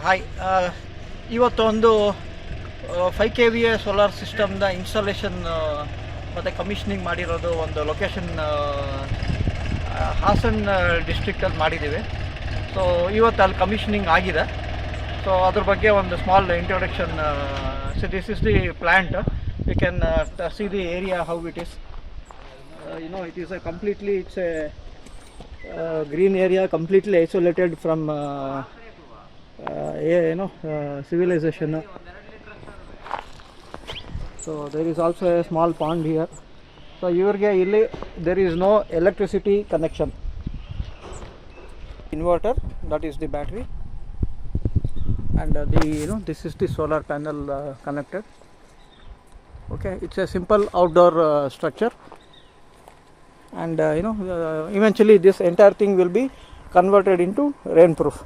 Hi, ಇವತ್ತು ಒಂದು 5 KVA solar ಸಿಸ್ಟಮ್ದ installation ಮತ್ತು ಕಮಿಷನಿಂಗ್ ಮಾಡಿರೋದು ಒಂದು ಲೊಕೇಶನ್ ಹಾಸನ್ ಡಿಸ್ಟ್ರಿಕ್ಟಲ್ಲಿ ಮಾಡಿದ್ದೀವಿ. ಸೊ ಇವತ್ತು ಅಲ್ಲಿ ಕಮಿಷನಿಂಗ್ ಆಗಿದೆ. ಸೊ ಅದ್ರ ಬಗ್ಗೆ ಒಂದು small introduction. So this is the plant. You can see the area how it is. It is a completely, it's a green area, completely isolated from civilization. So there is also a small pond here. So here there is no electricity connection. Inverter, that is the battery, and this is the solar panel connected. Okay, it's a simple outdoor structure. And eventually this entire thing will be converted into rainproof.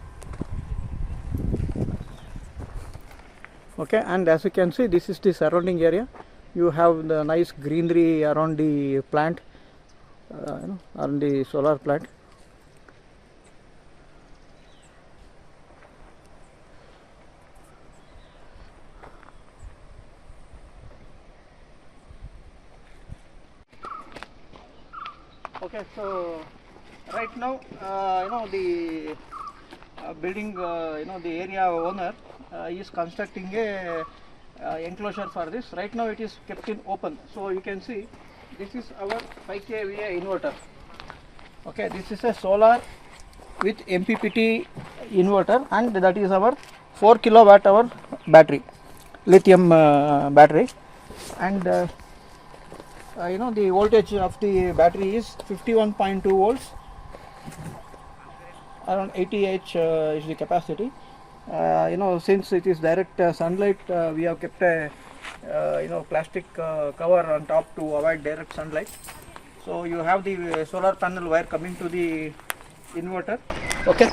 Okay, and as you can see, this is the surrounding area. You have the nice greenery around the plant, around the solar plant. Okay, so right now the building, the area owner is constructing a enclosure for this. Right now it is kept in open, so you can see this is our 5 kVA inverter. Okay, this is a solar with MPPT inverter, and that is our 4 kilowatt hour battery, lithium battery. And the voltage of the battery is 51.2 volts, around 80H is the capacity. Since it is direct sunlight, we have kept a plastic cover on top to avoid direct sunlight. So you have the solar panel wire coming to the inverter. Okay.